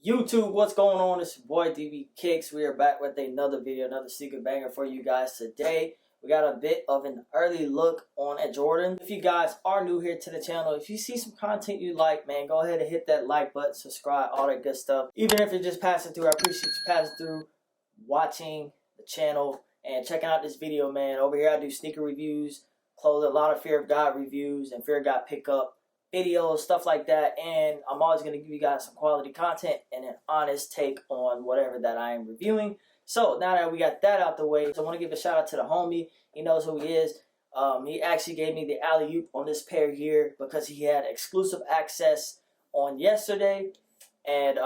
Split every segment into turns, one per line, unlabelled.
YouTube, what's going on? It's your boy DbKicks. We are back with another video, another sneaker banger for you guys today. We got a bit of an early look on a Jordan. If you guys are new here to the channel, if you see some content you like, man, go ahead and hit that like button, subscribe, all that good stuff. Even if you're just passing through, I appreciate you passing through, watching the channel, and checking out this video, man. Over here I do sneaker reviews, clothes, a lot of Fear of God reviews, and Fear of God pickup videos, stuff like that, and I'm always going to give you guys some quality content and an honest take on whatever that I am reviewing. So now that we got that out the way, I want to give a shout out to the homie. He knows who he is. He actually gave me the alley-oop on this pair here because he had exclusive access on yesterday, and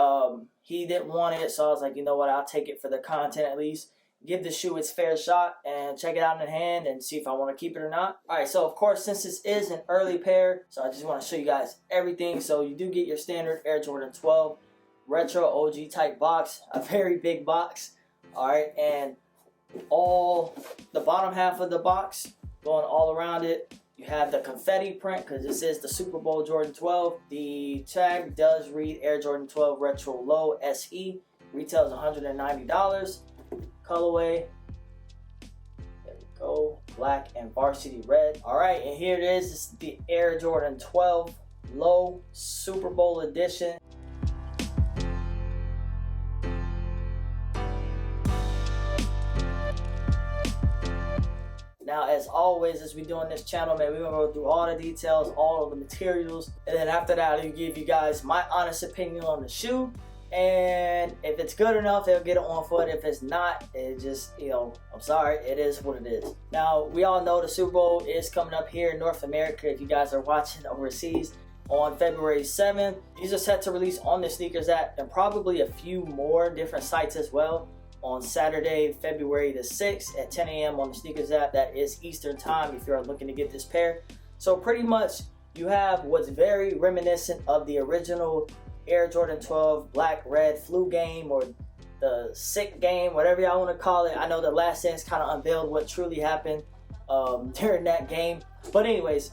he didn't want it, so I was like, you know what, I'll take it for the content at least. Give the shoe its fair shot and check it out in hand and see if I want to keep it or not. Alright, so of course, since this is an early pair, so I just want to show you guys everything. So you do get your standard Air Jordan 12 retro OG type box, a very big box. Alright, and all the bottom half of the box going all around it, you have the confetti print because this is the Super Bowl Jordan 12. The tag does read Air Jordan 12 Retro Low SE. Retails $190. Colorway, there we go, black and varsity red. All right, and here it is. This is the Air Jordan 12 Low Super Bowl edition. Now, as always, as we do on this channel, man, we're gonna go through all the details, all of the materials, and then after that, I'll give you guys my honest opinion on the shoe. And if it's good enough, they'll get it on foot. If it's not, it just, I'm sorry, it is what it is. Now, we all know the Super Bowl is coming up here in North America if you guys are watching overseas on February 7th. These are set to release on the Sneakers app and probably a few more different sites as well on Saturday, February the 6th at 10 a.m. on the Sneakers app. That is Eastern time if you're looking to get this pair. So pretty much you have what's very reminiscent of the original Air Jordan 12 black red flu game, or the sick game, whatever y'all want to call it. I know the Last Dance kind of unveiled what truly happened during that game, but anyways,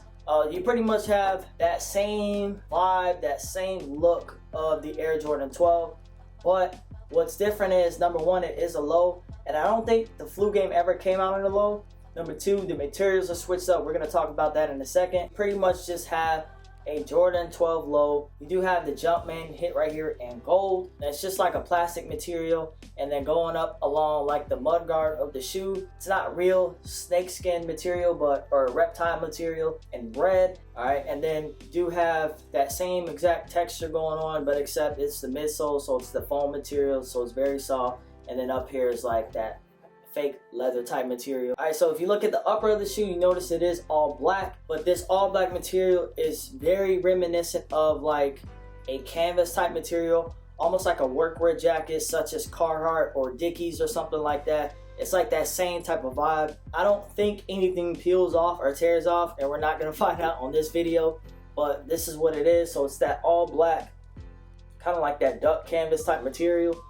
you pretty much have that same vibe, that same look of the Air Jordan 12, but what's different is, number one, it is a low, and I don't think the flu game ever came out in a low. Number two, the materials are switched up. We're going to talk about that in a second. Pretty much just have a Jordan 12 low. You do have the Jumpman hit right here in gold. And it's just like a plastic material, and then going up along like the mudguard of the shoe. It's not real snakeskin material, or reptile material in red. All right, and then you do have that same exact texture going on, but except it's the midsole, so it's the foam material, so it's very soft. And then up here is like that fake leather type material. Alright, so if you look at the upper of the shoe, you notice it is all black, but this all black material is very reminiscent of like a canvas type material, almost like a workwear jacket such as Carhartt or Dickies or something like that. It's like that same type of vibe. I don't think anything peels off or tears off, and we're not going to find out on this video, but this is what it is. So it's that all black, kind of like that duck canvas type material.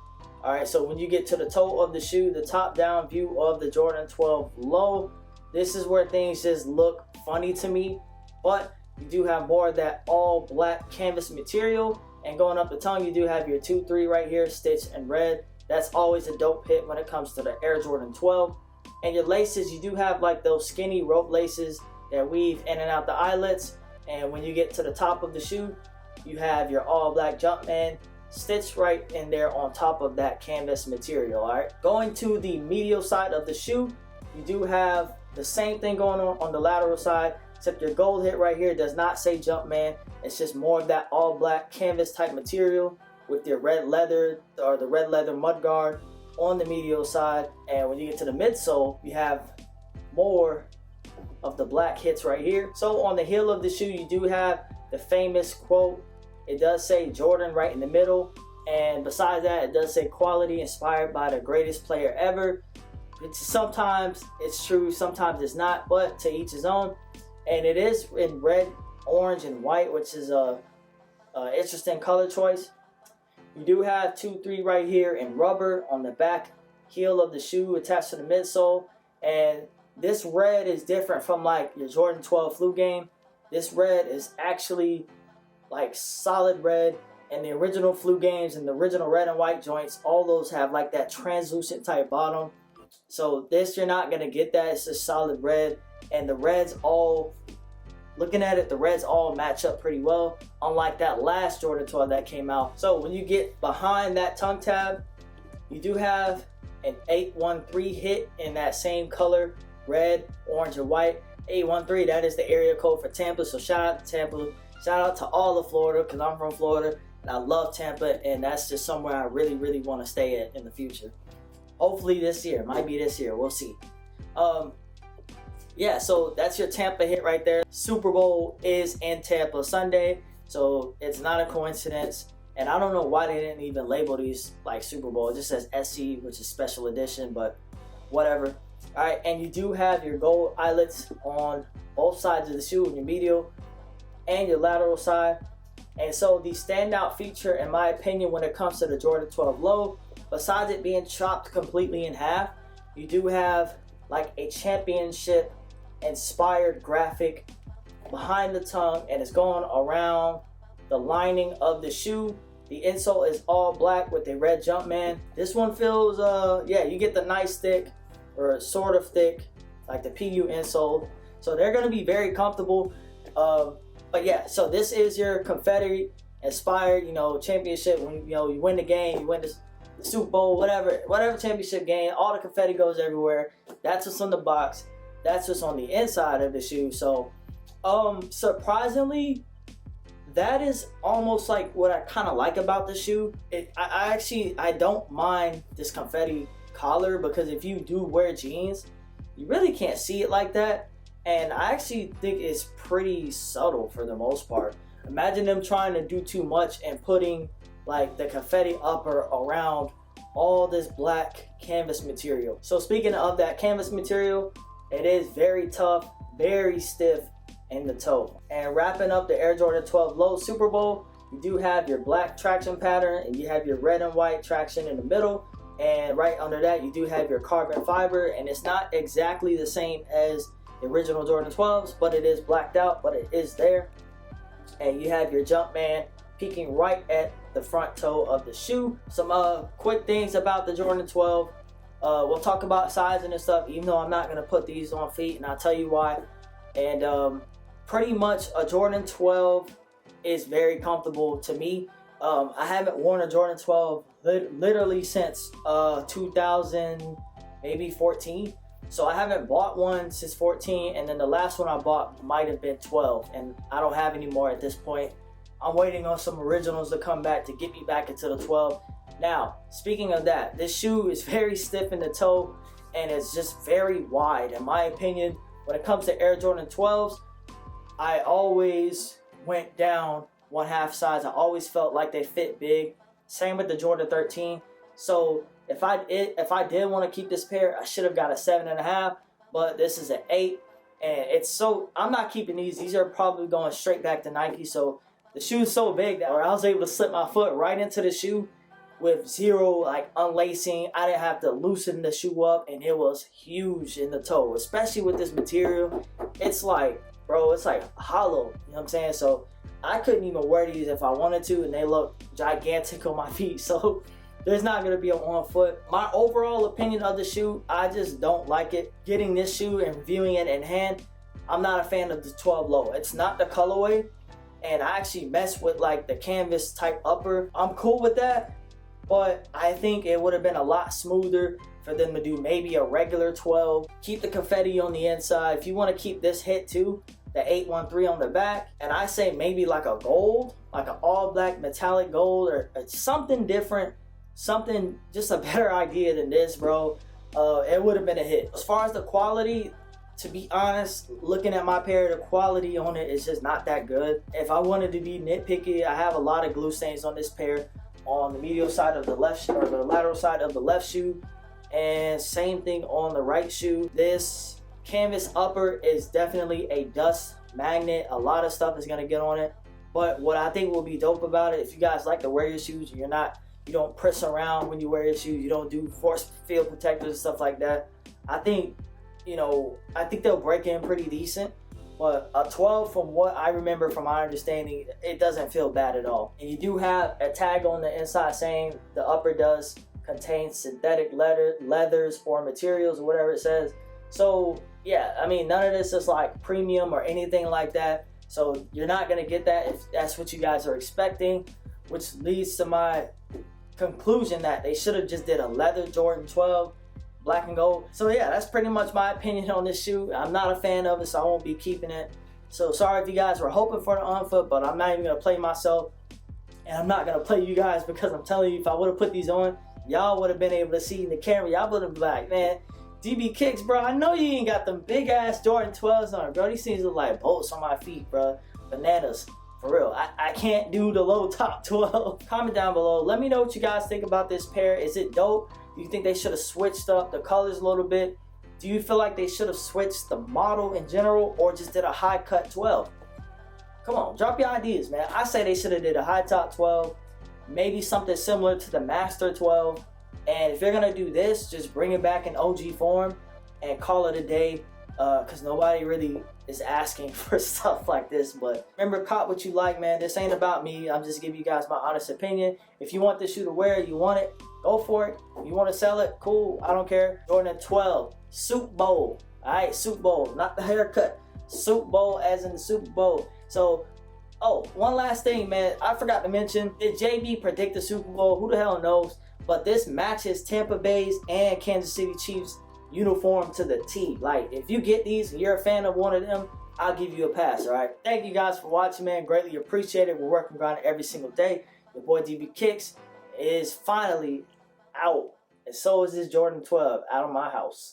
Alright, so when you get to the toe of the shoe, the top down view of the Jordan 12 low, this is where things just look funny to me, but you do have more of that all black canvas material, and going up the tongue, you do have your 2-3 right here, stitched in red. That's always a dope hit when it comes to the Air Jordan 12. And your laces, you do have like those skinny rope laces that weave in and out the eyelets, and when you get to the top of the shoe, you have your all black Jumpman stitched right in there on top of that canvas material. All right, going to the medial side of the shoe, you do have the same thing going on the lateral side, except your gold hit right here does not say Jumpman. It's just more of that all black canvas type material with your red leather, or the red leather mudguard on the medial side. And when you get to the midsole, you have more of the black hits right here. So on the heel of the shoe, you do have the famous quote. It does say Jordan right in the middle, and besides that, it does say quality inspired by the greatest player ever. Sometimes it's true, sometimes it's not, but to each his own. And it is in red, orange, and white, which is a interesting color choice. You do have 2-3 right here in rubber on the back heel of the shoe attached to the midsole, and this red is different from like your Jordan 12 flu game. This red is actually like solid red. And the original flu games and the original red and white joints, all those have like that translucent type bottom. So this, you're not going to get that. It's just solid red. And the reds all, looking at it, the reds all match up pretty well, unlike that last Jordan 12 that came out. So when you get behind that tongue tab, you do have an 813 hit in that same color, red, orange, and white. 813, that is the area code for Tampa. So shout out to Tampa. Shout out to all of Florida, because I'm from Florida and I love Tampa, and that's just somewhere I really, really want to stay at in the future. Hopefully this year. Might be this year. We'll see. Yeah, so that's your Tampa hit right there. Super Bowl is in Tampa Sunday, so it's not a coincidence. And I don't know why they didn't even label these like Super Bowl. It just says SC, which is special edition, but whatever. All right, and you do have your gold eyelets on both sides of the shoe, in your medial and your lateral side. And so the standout feature, in my opinion, when it comes to the Jordan 12 Low, besides it being chopped completely in half, you do have like a championship inspired graphic behind the tongue, and it's going around the lining of the shoe. The insole is all black with a red Jumpman. This one feels, yeah, you get the nice thick, or sort of thick, like the PU insole. So they're going to be very comfortable. But yeah, so this is your confetti inspired, championship. When you win the game, you win the Super Bowl, whatever championship game, all the confetti goes everywhere. That's what's on the box. That's what's on the inside of the shoe. So, surprisingly, that is almost like what I kind of like about the shoe. I don't mind this confetti collar, because if you do wear jeans, you really can't see it like that. And I actually think it's pretty subtle for the most part. Imagine them trying to do too much and putting like the confetti upper around all this black canvas material. So speaking of that canvas material, it is very tough, very stiff in the toe. And wrapping up the Air Jordan 12 Low Super Bowl, you do have your black traction pattern, and you have your red and white traction in the middle. And right under that, you do have your carbon fiber, and it's not exactly the same as the original Jordan 12s, but it is blacked out, but it is there. And you have your Jumpman peeking right at the front toe of the shoe. Some quick things about the Jordan 12. We'll talk about sizing and stuff, even though I'm not going to put these on feet, and I'll tell you why. And pretty much a Jordan 12 is very comfortable to me. I haven't worn a Jordan 12 literally since 2000, maybe 14. So I haven't bought one since 14, and then the last one I bought might have been 12, and I don't have any more at this point. I'm waiting on some originals to come back to get me back into the 12. Now, speaking of that, this shoe is very stiff in the toe, and it's just very wide. In my opinion, when it comes to Air Jordan 12s, I always went down 1/2 size. I always felt like they fit big. Same with the Jordan 13. So if I did want to keep this pair, I should have got a 7.5, but this is an 8, and I'm not keeping these. These are probably going straight back to Nike. So the shoe is so big that I was able to slip my foot right into the shoe with zero like unlacing. I didn't have to loosen the shoe up, and it was huge in the toe, especially with this material. It's like, bro, it's like hollow. You know what I'm saying? So I couldn't even wear these if I wanted to, and they look gigantic on my feet. So there's not going to be a on foot. My overall opinion of the shoe, I just don't like it. Getting this shoe and viewing it in hand, I'm not a fan of the 12 Low. It's not the colorway, and I actually mess with like the canvas type upper. I'm cool with that, but I think it would have been a lot smoother for them to do maybe a regular 12. Keep the confetti on the inside. If you want to keep this hit too, the 813 on the back, and I say maybe like a gold, like an all black metallic gold, or something different, something, just a better idea than this, bro. It would have been a hit. As far as the quality, to be honest, looking at my pair, the quality on it is just not that good. If I wanted to be nitpicky, I have a lot of glue stains on this pair, on the medial side of the left, or the lateral side of the left shoe, and same thing on the right shoe. This canvas upper is definitely a dust magnet. A lot of stuff is gonna get on it. But what I think will be dope about it, if you guys like to wear your shoes, you don't press around when you wear your shoes, you don't do force field protectors and stuff like that, I think they'll break in pretty decent. But a 12, from what I remember from my understanding, it doesn't feel bad at all. And you do have a tag on the inside saying the upper does contain synthetic leathers or materials or whatever it says. So yeah, I mean, none of this is like premium or anything like that. So you're not gonna get that if that's what you guys are expecting, which leads to my conclusion that they should have just did a leather Jordan 12, black and gold. So yeah, that's pretty much my opinion on this shoe. I'm not a fan of it, so I won't be keeping it. So sorry if you guys were hoping for the on foot, but I'm not even gonna play myself, and I'm not gonna play you guys, because I'm telling you, if I would have put these on, y'all would have been able to see in the camera. Y'all would have been like, man, DbKicks, bro, I know you ain't got them big ass Jordan 12s on, bro. These things look like bolts on my feet, bro. Bananas. For real, I can't do the low top 12. Comment down below. Let me know what you guys think about this pair. Is it dope? Do you think they should have switched up the colors a little bit? Do you feel like they should have switched the model in general, or just did a high cut 12? Come on, drop your ideas, man. I say they should have did a high top 12, maybe something similar to the Master 12. And if you're gonna do this, just bring it back in OG form and call it a day, because nobody really is asking for stuff like this. But remember, cop what you like, man. This ain't about me. I'm just giving you guys my honest opinion. If you want this shoe to wear, you want it, go for it. If you want to sell it, cool, I don't care. Jordan 12 Soup Bowl. All right, Soup Bowl, not the haircut. Soup Bowl as in the Super Bowl. So, oh, one last thing, man, I forgot to mention, did JB predict the Super Bowl? Who the hell knows? But this matches Tampa Bay's and Kansas City Chiefs uniform to the T. Like, if you get these and you're a fan of one of them, I'll give you a pass. All right, thank you guys for watching, man. Greatly appreciate it. We're working on it every single day. Your boy DbKicks is finally out, and so is this Jordan 12 out of my house.